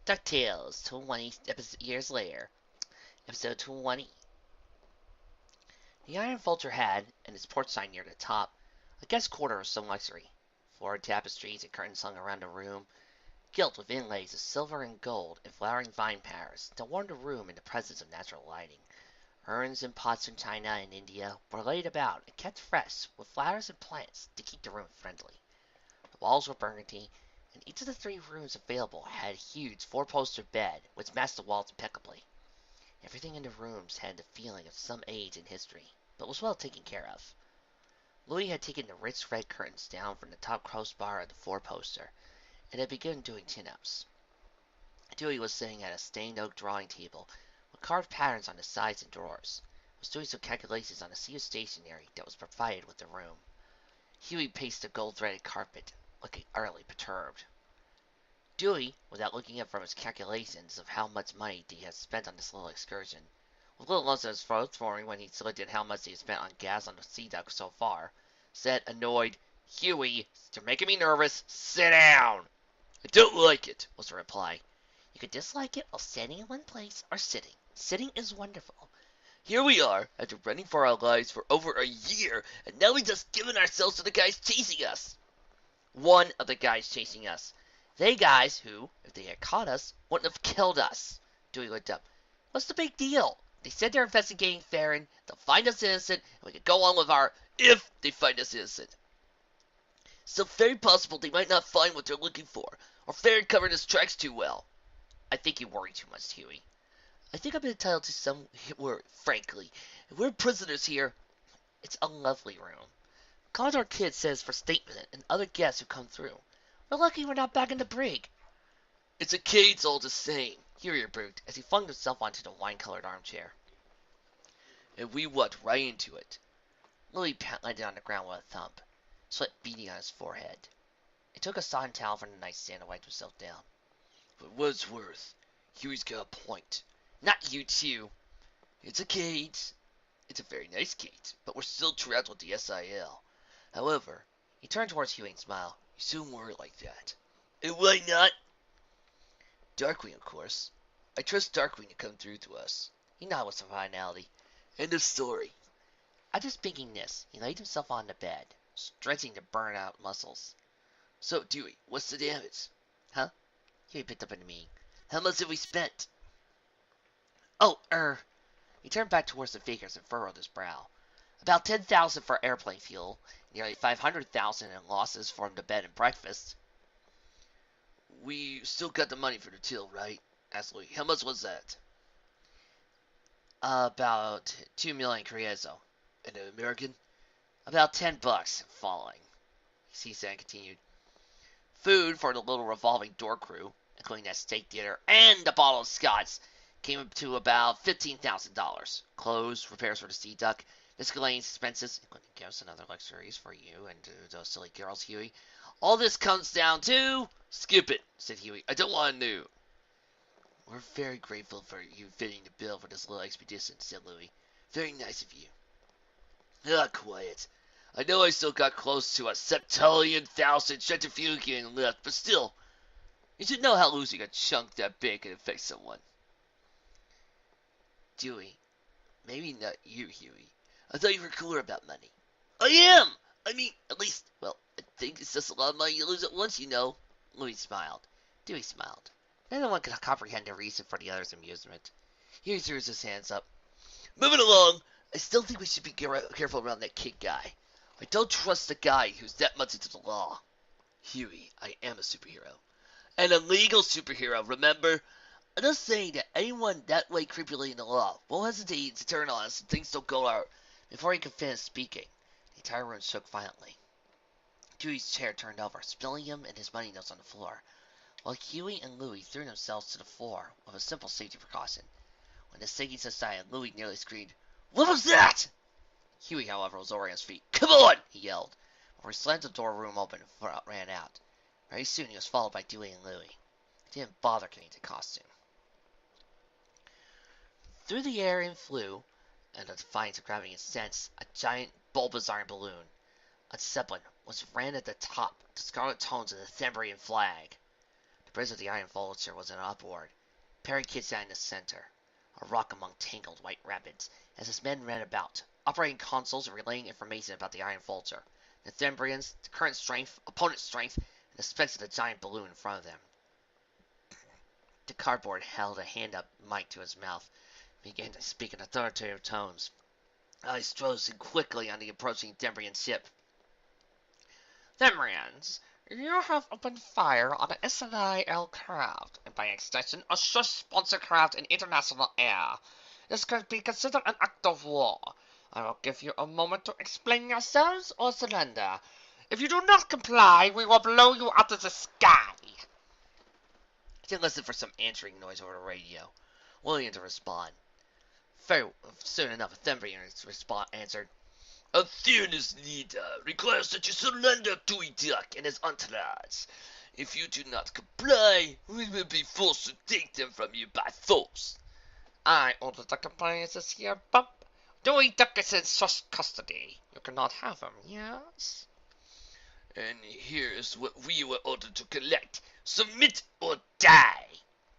Ducktales, 20 years later. Episode 20. The Iron Vulture had, in its port sign near the top, a guest quarter of some luxury. Florid tapestries and curtains hung around the room, gilt with inlays of silver and gold and flowering vine powers that warmed the room in the presence of natural lighting. Urns and pots from China and India were laid about and kept fresh with flowers and plants to keep the room friendly. The walls were burgundy, and each of the 3 rooms available had a huge 4-poster bed which matched the walls impeccably. Everything in the rooms had the feeling of some age and history, but was well taken care of. Louis had taken the rich red curtains down from the top crossbar of the 4-poster, and had begun doing chin-ups. Dewey was sitting at a stained oak drawing table, with carved patterns on the sides and drawers, was doing some calculations on a sea of stationery that was provided with the room. Huey paced the gold-threaded carpet, looking utterly perturbed. Dewey, without looking up from his calculations of how much money he had spent on this little excursion, with little lumps in his throat forming when he looked at how much he had spent on gas on the Sea Duck so far, said, annoyed, "Huey, you're making me nervous. Sit down." "I don't like it," was the reply. "You could dislike it while standing in one place or sitting. Sitting is wonderful. Here we are, after running for our lives for over a year, and now we've just given ourselves to the guys chasing us." "One of the guys chasing us. They guys who, if they had caught us, wouldn't have killed us." Dewey looked up. "What's the big deal? They said they're investigating Farron. They'll find us innocent, and we can go on with our if they find us innocent. So very possible they might not find what they're looking for, or Farron covered his tracks too well." "I think you worry too much, Huey." "I think I'm entitled to some worry, frankly. If we're prisoners here, it's a lovely room. Commodore Kidd says for Statement and other guests who come through. We're lucky we're not back in the brig." "It's a cage all the same," Huey rebuked as he flung himself onto the wine-colored armchair. "And we walked right into it." Louis landed on the ground with a thump, sweat beading on his forehead. He took a sodden towel from the nightstand and wiped himself down. "For what it's worth, Huey's got a point. Not you, too. It's a cage. It's a very nice cage, but we're still trapped with the SIL. However," he turned towards Huey and smiled, "you shouldn't worry like that." "And why not?" "Darkwing, of course. I trust Darkwing to come through to us." He nodded with some finality. "End of story." After speaking this, he laid himself on the bed, stretching the burnt-out muscles. "So, Dewey, what's the damage?" "Huh?" Huey picked up in the meaning. "How much have we spent?" "Oh, He turned back towards the figures and furrowed his brow. "About 10,000 for airplane fuel, nearly 500,000 in losses from the bed and breakfast." "We still got the money for the till, right?" asked Louis. "How much was that?" "About 2 million Creazo." "And the American?" "About $10 falling." He said and continued. "Food for the little revolving door crew, including that steak dinner and the bottle of scotch, came up to about $15,000. Clothes, repairs for the Sea Duck, miscellaneous expenses, including gifts and other luxuries for you and those silly girls, Huey. All this comes down to—" "Skip it," said Huey. "I don't want to know." "We're very grateful for you fitting the bill for this little expedition," said Louis. "Very nice of you." "Ah, quiet. I know I still got close to a septillion-thousand centrifugian left, but still, you should know how losing a chunk that big can affect someone." "Dewey, maybe not you, Huey. I thought you were cooler about money." "I am! I mean, at least, well, I think it's just a lot of money you lose at once, you know." Louis smiled. Dewey smiled. Neither one could comprehend the reason for the other's amusement. Huey threw his hands up. "Moving along, I still think we should be careful around that Kidd guy. I don't trust a guy who's that much into the law." "Huey, I am a superhero." "An illegal superhero, remember? I'm just saying that anyone that way creepily in the law won't hesitate to turn on us if things don't go out." Before he could finish speaking, the entire room shook violently. Dewey's chair turned over, spilling him and his money notes on the floor, while Huey and Louis threw themselves to the floor with a simple safety precaution. When the shaking subsided, Louis nearly screamed, "What was that?" Huey, however, was already on his feet. "Come on!" he yelled, before he slammed the door of the room open and ran out. Very soon he was followed by Dewey and Louis. He didn't bother getting into costume. Through the air and flew, in the defiance of gravity and sense, a giant bulbous iron balloon, a zeppelin, which ran at the top to scarlet tones of the Thembrian flag. The bridge of the Iron Vulture was an upward. Perry Kid sat in the center, a rock among tangled white rapids, as his men ran about, operating consoles and relaying information about the Iron Vulture, the Thembrians, the current strength, opponent's strength, and the specs of the giant balloon in front of them. The cardboard held a hand-up mic to his mouth, and began to speak in authoritative tones. Eyes closing quickly on the approaching Thembrian ship. Thembrians, you have opened fire on an SNIL craft, and by extension, a Shush sponsor craft in international air. This could be considered an act of war. I will give you a moment to explain yourselves or surrender. If you do not comply, we will blow you out of the sky. He listened for some answering noise over the radio, willing to respond. Very soon enough, a Thembrian answered, "A fearless leader requires that you surrender to Duck and his entourage. If you do not comply, we will be forced to take them from you by force." "I order the compliances here, Bump. Duck is in such custody. You cannot have him, yes?" "And here is what we were ordered to collect. Submit or die."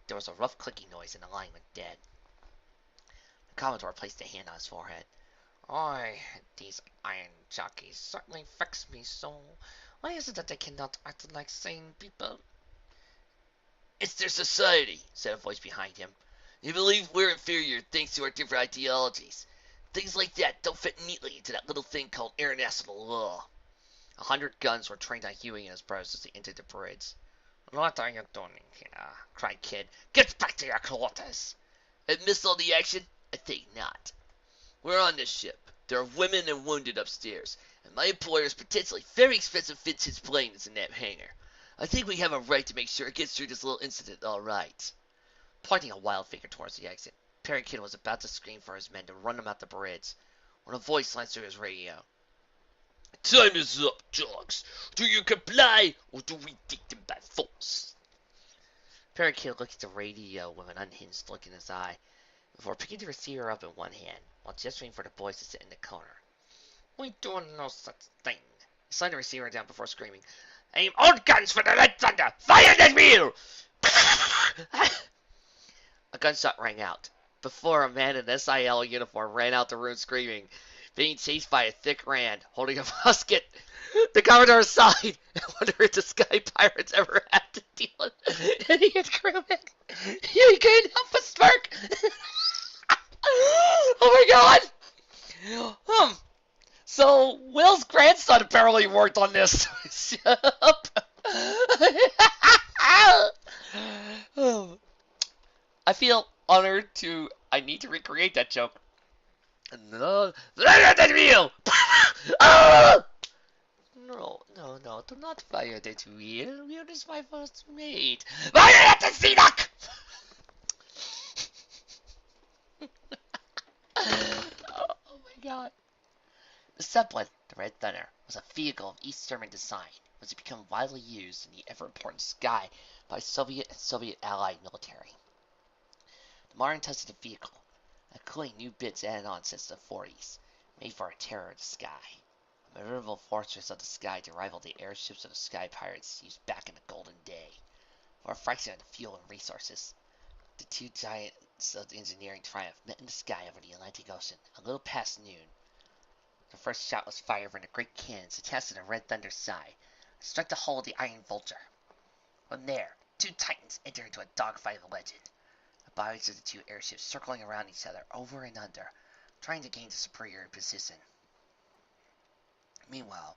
There was a rough clicking noise, and the line went dead. The Commodore placed a hand on his forehead. "Oi, these iron jockeys certainly vex me so. Why is it that they cannot act like sane people?" "It's their society," said a voice behind him. "They believe we're inferior thanks to our different ideologies. Things like that don't fit neatly into that little thing called international law." 100 guns were trained on Huey and his brothers as they entered the bridge. "What are you doing here?" cried Kid. "Get back to your quarters." "I missed all the action?" "I think not. We're on this ship. There are women and wounded upstairs, and my employer's potentially very expensive vintage plane is in that hangar. I think we have a right to make sure it gets through this little incident all right." Pointing a wild finger towards the exit, Perry Kid was about to scream for his men to run them out the bridge, when a voice slanted through his radio. "Time is up, dogs. Do you comply, or do we take them by force?" Perry Kid looked at the radio with an unhinged look in his eye, before picking the receiver up in one hand, while gesturing for the boys to sit in the corner. "We do no such thing." He slammed the receiver down before screaming, "Aim all guns for the Red Thunder! Fire the wheel!" A gunshot rang out, before a man in an SIL uniform ran out the room screaming, being chased by a thick Rand, holding a musket. The Commodore sighed and wondered if the Sky Pirates ever had to deal with any crewmen. He couldn't help but smirk. Oh my god! So Will's grandson apparently worked on this ship. I feel honored to. I need to recreate that joke. No, that wheel. No, do not fire that wheel. Wheel is my first mate. Fire at the Seaduck! Oh my god. The Zeppelin, the Red Thunder, was a vehicle of East German design, which had become widely used in the ever-important sky by Soviet and Soviet allied military. The modern test of the vehicle, including new bits added on since the 40s, made for a terror of the sky. A veritable fortress of the sky to rival the airships of the Sky Pirates used back in the golden day. For a fraction of the fuel and resources, the two giants of engineering triumph met in the sky over the Atlantic Ocean a little past noon. The first shot was fired from the great cannons attached to the Red Thunder's side, and struck the hull of the Iron Vulture. From there, two Titans entered into a dogfight of legend. The bodies of the two airships circling around each other over and under, trying to gain the superior position. Meanwhile,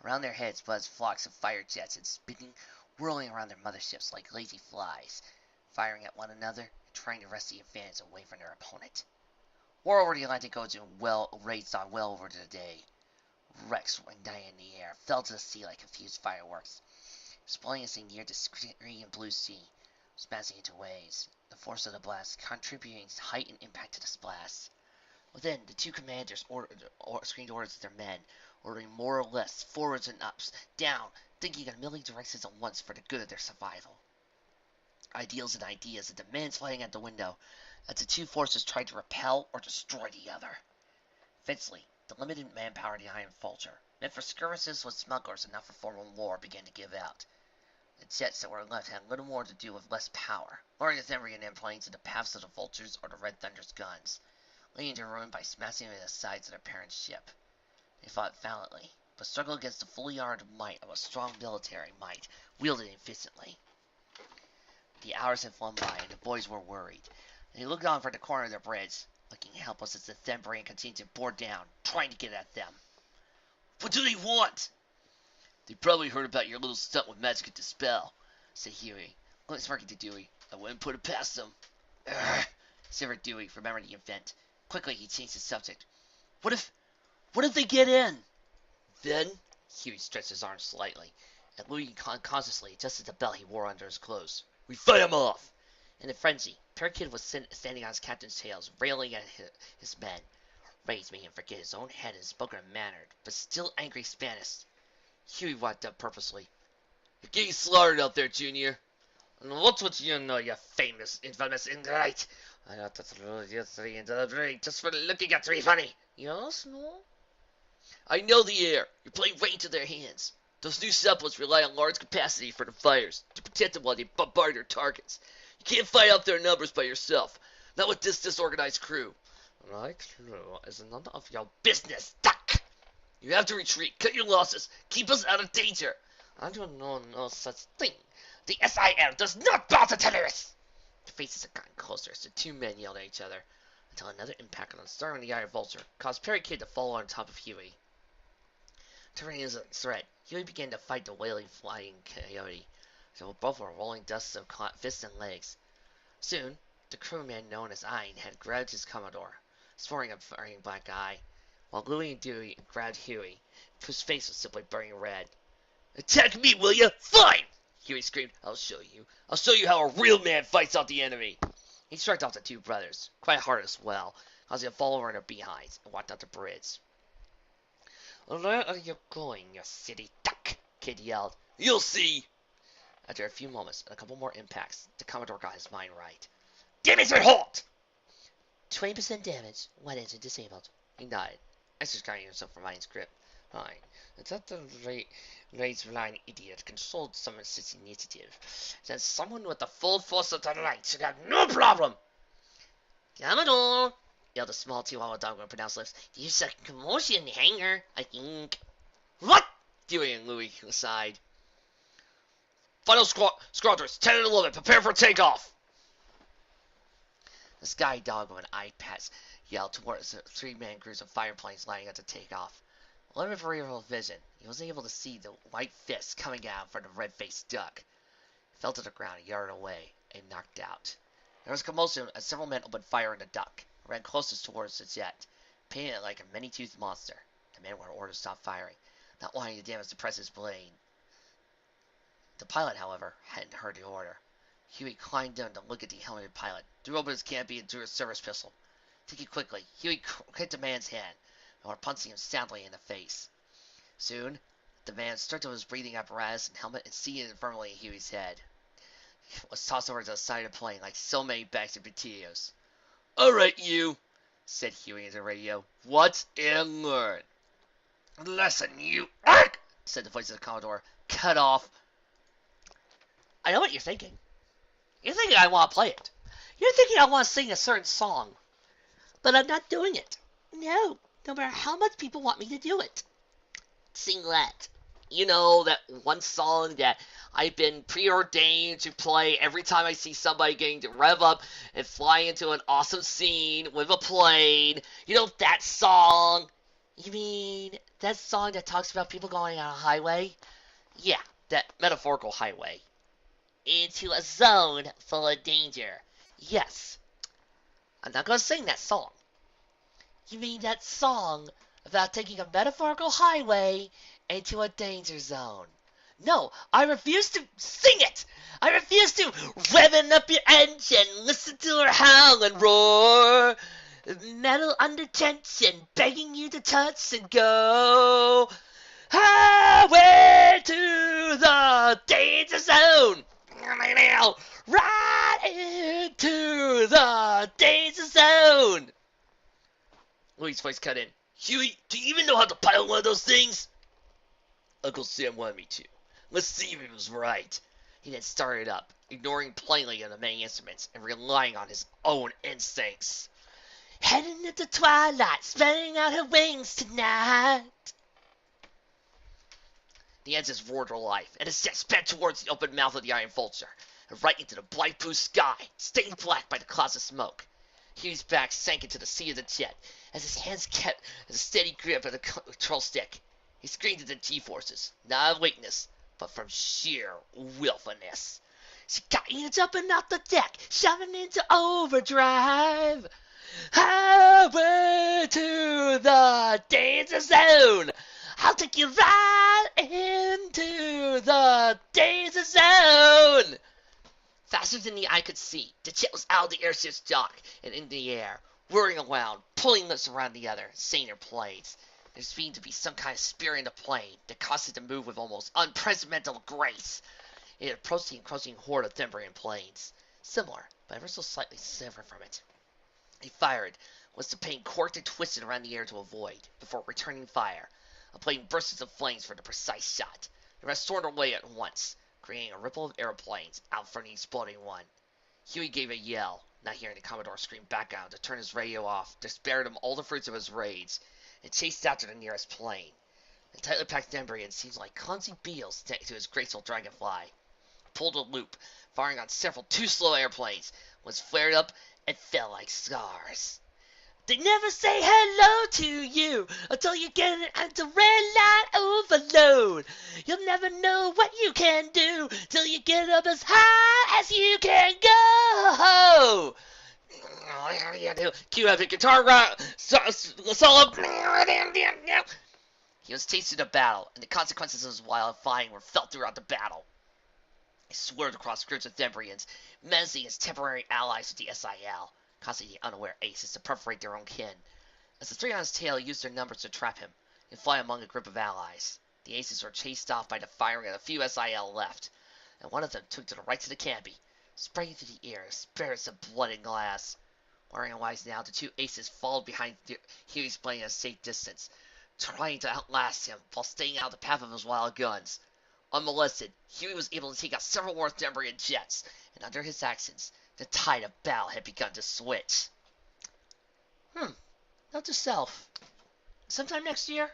around their heads buzzed flocks of fire jets and spinning, whirling around their motherships like lazy flies, firing at one another and trying to wrest the advantage away from their opponent. War over the Atlantic Ocean raged on well over the day. Wrecks went dying in the air, fell to the sea like confused fireworks, exploding as they neared the green and blue sea, smashing into waves, the force of the blast contributing height and impact to the blast. Within, the two commanders screamed orders to their men, ordering more or less, forwards and ups, down, thinking in a million directions at once for the good of their survival. Ideals and ideas and demands flying out the window, as the two forces tried to repel or destroy the other. Eventually, the limited manpower of the Iron Vulture, meant for skirmishes with smugglers and not for formal war, began to give out. The jets that were left had little more to do with less power, luring the Thembrian planes into paths of the Vultures or the Red Thunder's guns, leading to ruin by smashing into the sides of their parent ship. They fought valiantly, but struggled against the fully armed might of a strong military might, wielded efficiently. The hours had flown by, and the boys were worried. They looked on from the corner of their bridge, looking helpless as the Thembrian continued to bore down, trying to get at them. "What do they want?" "They probably heard about your little stunt with magic and dispel," said Huey, smirking to Dewey. "I wouldn't put it past them." "Urgh," shivered Dewey, remembering the event. Quickly he changed the subject. What if they get in?" "Then," Huey stretched his arms slightly, and Louis unconsciously adjusted the belt he wore under his clothes. "We fight 'em off!" In a frenzy, Parakeet was standing on his captain's tails, railing at his men. Rage made him forget his own head and spoke in a mannered, but still angry Spanish. Huey walked up purposely. "You're getting slaughtered out there, Junior." "And what's what you know, you famous, infamous ingrate? I got to throw you three into the drain just for looking at me funny." "Yes, no?" "I know the air. You're playing right into their hands. Those new Zeppelins rely on large capacity for the fires, to protect them while they bombard their targets. You can't fight out their numbers by yourself, not with this disorganized crew." "My crew is none of your business, Duck. You have to retreat, cut your losses, keep us out of danger." "I don't know no such thing. The SIL does not bow to terrorists." The faces had gotten closer as the two men yelled at each other, until another impact on the star in the Iron Vulture caused Parakeet to fall on top of Huey. Turning his threat, Huey began to fight the wailing flying coyote, until both were rolling dust of fists and legs. Soon, the crewman known as Ein had grabbed his Commodore, sporting a burning black eye, while Louie and Dewey grabbed Huey, whose face was simply burning red. "Attack me, will you? Fine!" Huey screamed. I'll show you how a real man fights out the enemy." He struck off the two brothers, quite hard as well, causing them to fall over on their behinds, and walked out the bridge. "Where are you going, you silly duck?" Kid yelled. "You'll see." After a few moments and a couple more impacts, the Commodore got his mind right. "Damage and halt!" 20% damage, one engine disabled. He nodded, extricating himself from Ein's grip. Fine. It's that the race-blind idiot controlled someone's initiative. Then someone with the full force of the light should have no problem. "Commodore!" yelled a small Chihuahua dog with pronounced lips. "There's a commotion in the hangar, I think." "What?" Dewey and Louie aside. "Final squadrons, 10 and 11, prepare for takeoff." The sky dog with an eye patch yelled towards the three-man crews of fireplanes lining up to take off. Limited peripheral vision, he was able to see the white fist coming out from the red-faced duck. He fell to the ground a yard away and knocked out. There was commotion as several men opened fire on the duck, and ran closest towards the jet, painting it like a many-toothed monster. The men were ordered to stop firing, not wanting to damage the President's blade. The pilot, however, hadn't heard the order. Huey climbed down to look at the helmeted pilot, threw open his canopy and drew his service pistol. Thinking quickly, Huey hit the man's hand, before punching him soundly in the face. Soon, the man stripped of his breathing apparatus and helmet and seated firmly in Huey's head. He was tossed over to the side of the plane like so many bags of potatoes. "All right, you," said Huey into the radio. "Watch and learn." "Listen, you," said the voice of the Commodore, cut off. I know what you're thinking. You're thinking I want to play it. You're thinking I want to sing a certain song. But I'm not doing it. No matter how much people want me to do it. Sing that. You know, that one song that I've been preordained to play every time I see somebody getting to rev up and fly into an awesome scene with a plane. You know, that song. You mean that song that talks about people going on a highway? Yeah, that metaphorical highway. Into a zone full of danger. Yes. I'm not going to sing that song. You mean that song about taking a metaphorical highway into a danger zone? No, I refuse to sing it! I refuse to! Revving up your engine, listen to her howl and roar. Metal under tension, begging you to touch and go. Highway to the danger zone! Right into the danger zone! Louie's voice cut in. "Huey, do you even know how to pilot one of those things?" "Uncle Sam wanted me to. Let's see if he was right." He then started up, ignoring plainly the many instruments and relying on his own instincts. Heading into twilight, spreading out her wings tonight. The ensigns roared to life, and his jet sped towards the open mouth of the Iron Vulture, and right into the bright blue sky, stained black by the clouds of smoke. Hugh's back sank into the seat of the jet, as his hands kept a steady grip of the control stick. He screamed at the G-forces, not of weakness, but from sheer willfulness. She got you jumping off the deck, shoving into overdrive. Highway to the danger zone. I'll take you right into the danger zone. Faster than the eye could see, the jet was out of the airship's dock and in the air, whirring around, pulling us around together, saying their planes. There seemed to be some kind of spirit in the plane that caused it to move with almost unprecedented grace. It approached the encroaching horde of Thembrian planes, similar, but ever so slightly different from it. He fired, was the plane corked and twisted around the air to avoid, before returning fire. A plane burst into flames for the precise shot. The rest stormed away at once, creating a ripple of airplanes out from the exploding one. Huey gave a yell, not hearing the Commodore scream back out to turn his radio off, to spare him all the fruits of his rage, and chased after the nearest plane. The tightly packed Thembrian seemed like clumsy beetles next to his graceful dragonfly. Pulled a loop, firing on several too slow airplanes, was flared up and fell like stars. They never say hello to you until you get into red light overload. You'll never know what you can do till you get up as high as you can go. Cue up the guitar rock solo. He was tasted a battle, and the consequences of his wild fighting were felt throughout the battle. He swerved across groups of Thembrians, menacing his temporary allies with the SIL, causing the unaware aces to perforate their own kin. As the three on his tail used their numbers to trap him and fly among a group of allies, the aces were chased off by the firing of the few SIL left, and one of them took to the right of the canopy, spraying through the air spirits of blood and glass. Wondering why now, the two aces followed behind Huey's plane at a safe distance, trying to outlast him while staying out of the path of his wild guns. Unmolested, Huey was able to take out several more Thembrian jets, and under his actions, the tide of battle had begun to switch. Note to self. Sometime next year,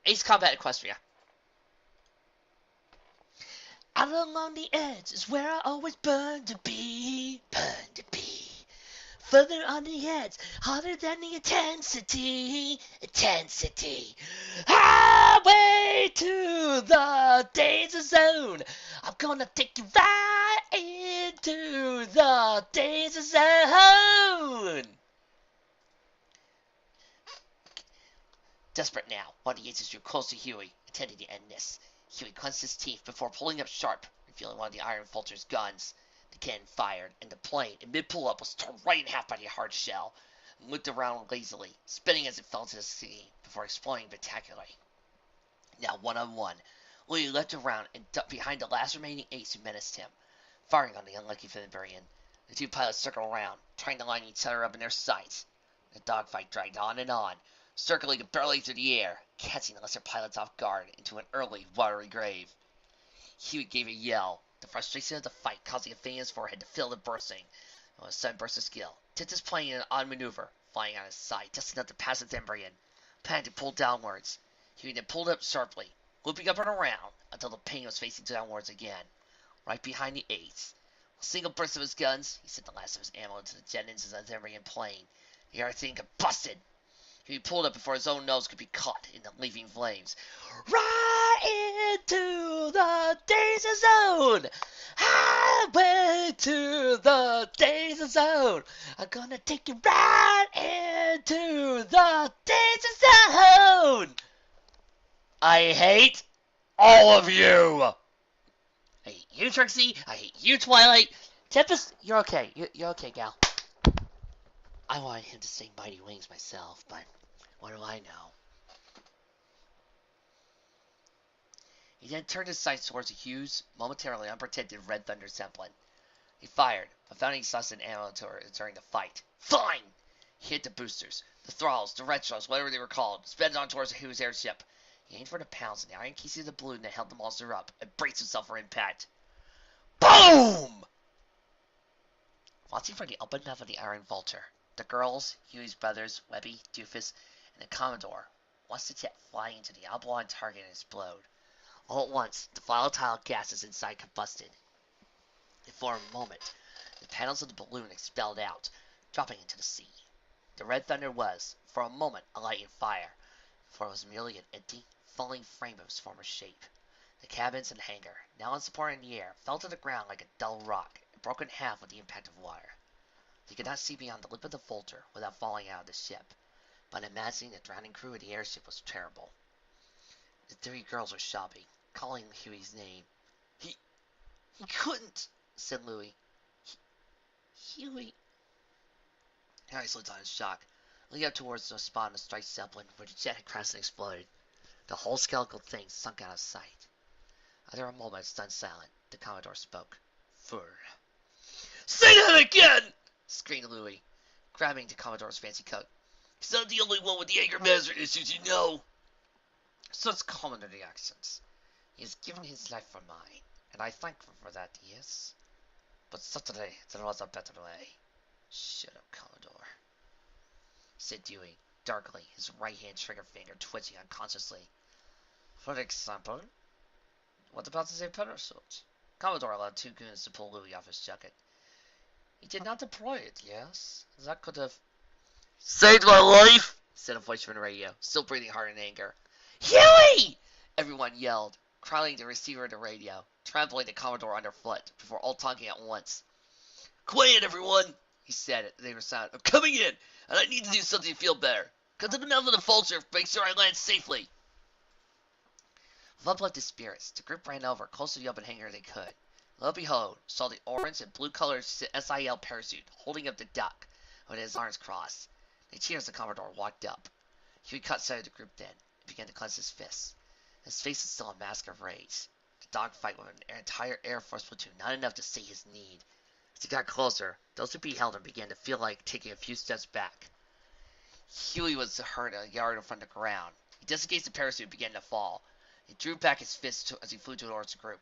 Ace Combat Equestria. Out along the edge is where I always burn to be. Burn to be. Further on the edge, harder than the intensity. Intensity. Highway to the danger zone. I'm gonna take you right into the danger zone. Desperate now, one of the aces drew close to Huey, intending to end this. Huey clenched his teeth before pulling up sharp, revealing one of the Iron Vulture's guns. The cannon fired, and the plane, in mid-pull-up, was torn right in half by the hard shell, and looked around lazily, spinning as it fell to the sea, before exploding spectacularly. Now one-on-one, Louis leapt around and ducked behind the last remaining ace who menaced him, firing on the unlucky Thembrian. The two pilots circled around, trying to line each other up in their sights. The dogfight dragged on and on, circling barely through the air, catching the lesser pilots off guard into an early, watery grave. Huey gave a yell, the frustration of the fight causing a vein in his forehead to fill and bursting. When a sudden burst of skill tipped his plane in an odd maneuver, flying on his side, just enough to pass the Thembrian. Panic pulled downwards. Huey then pulled up sharply, looping up and around until the plane was facing downwards again, right behind the ace. With a single burst of his guns, he sent the last of his ammo into the jet engines of the Thembrian plane. The everything combusted. He pulled up before his own nose could be caught in the leaping flames. Right into the danger zone! Highway to the danger zone! I'm gonna take you right into the danger zone! I hate all of you! I hate you, Trixie. I hate you, Twilight. Tempest, you're okay. You're okay, gal. I wanted him to sing Mighty Wings myself, but what do I know? He then turned his sights towards a huge, momentarily unprotected Red Thunder Zeppelin. He fired, but found he exhausted ammo during the fight. Fine! He hit the boosters, the throttles, the retros, whatever they were called, sped on towards Huey's airship. He aimed for the pounds in the iron casing of the balloon that held the monster up, and braced himself for impact. Boom! Watching from the open mouth of the Iron Vulture, the girls, Huey's brothers, Webby, Doofus, and the Commodore watched the jet fly into the oblong target and explode. All at once, the volatile gases inside combusted, and for a moment, the panels of the balloon expelled out, dropping into the sea. The Red Thunder was, for a moment, a light and fire, for it was merely an empty, falling frame of its former shape. The cabins and hangar, now unsupported in the air, fell to the ground like a dull rock, and broke in half with the impact of wire. They could not see beyond the lip of the Vulture without falling out of the ship, but imagining the drowning crew of the airship was terrible. The three girls were sobbing, calling Huey's name. He couldn't, said Louie. Huey. Harry looked on in shock, looking up towards the spot on the strike zeppelin where the jet had crashed and exploded. The whole skeletal thing sunk out of sight. After a moment, stunned silent, the Commodore spoke. Fur. Say that again! Screamed Louie, grabbing the Commodore's fancy coat. He's not the only one with the anger management issues, you know. Such common reactions. He has given his life for mine, and I thank him for that, yes. But certainly there was a better way. Shut up, Commodore, said Dewey, darkly, his right-hand trigger finger twitching unconsciously. For example, what about the parachute? Commodore allowed two goons to pull Louie off his jacket. He did not deploy it, yes? That could have saved my life, said a voice from the radio, still breathing hard in anger. Huey! Everyone yelled, crowding the receiver of the radio, trampling the Commodore underfoot, before all talking at once. Quiet, everyone, he said. They were silent. I'm coming in, and I need to do something to feel better. Come to the mouth of the Vulture, make sure I land safely. With uplifted spirits, the group ran over, close to the open hangar they could. Lo and behold, saw the orange and blue-colored SIL parachute holding up the duck, with his arms crossed. They cheered as the Commodore walked up. Huey caught sight of the group then, and began to clench his fists. His face was still a mask of rage. The dogfight with an entire Air Force platoon, not enough to see his need. As he got closer, those who beheld him began to feel like taking a few steps back. Huey was hurt a yard from the ground. He disengaged the parachute and began to fall. He drew back his fist as he flew towards the group.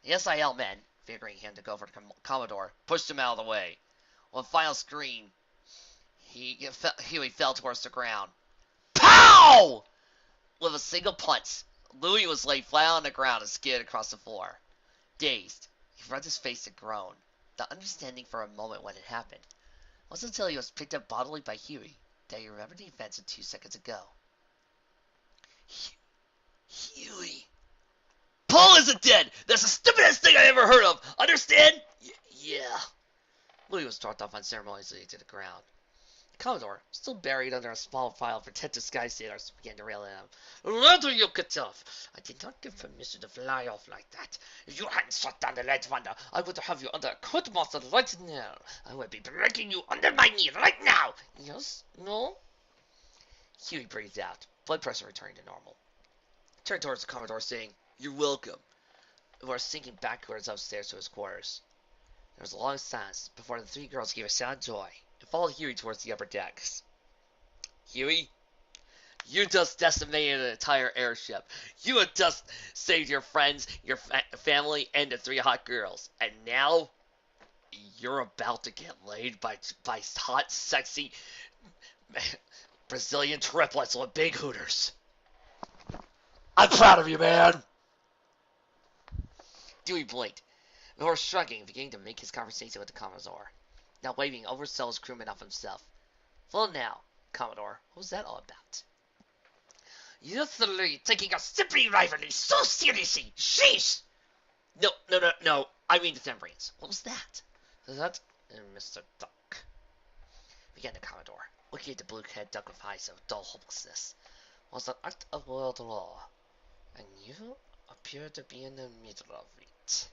The SIL men, figuring him to go for the Commodore, pushed him out of the way. With a final scream, Huey fell towards the ground. Pow! With a single punch, Louie was laid flat on the ground and skidded across the floor. Dazed, he rubbed his face and groaned, not understanding for a moment what had happened. It wasn't until he was picked up bodily by Huey that he remembered the events of 2 seconds ago. Huey. Paul isn't dead! That's the stupidest thing I ever heard of! Understand? Yeah. Louie was dropped off unceremoniously to the ground. The Commodore, still buried under a small pile of protective sky sailors, began to rail at him. Rather you get off! I did not give permission to fly off like that. If you hadn't shot down the Red Thunder, I would have you under a court-martial right now. I would be breaking you under my knee right now. Yes? No? Huey breathed out. Blood pressure returned to normal. He turned towards the Commodore, saying, You're welcome, before sinking backwards upstairs to his quarters. There was a long silence before the three girls gave a sound of joy and followed Huey towards the upper decks. Huey, you just decimated an entire airship. You have just saved your friends, your family, and the three hot girls. And now, you're about to get laid by hot, sexy Brazilian triplets with big hooters. I'm proud of you, man. Dewey blinked, before shrugging and beginning to make his conversation with the Commodore, now waving overzealous crewmen off himself. Well now, Commodore, what was that all about? You're three taking a simply rivalry so seriously. Sheesh! No. I mean the Thembrians. What was that? That, Mr. Duck, began the Commodore, looking at the blue-haired duck with eyes of dull hopelessness, was an act of world law, and you appear to be in the middle of it.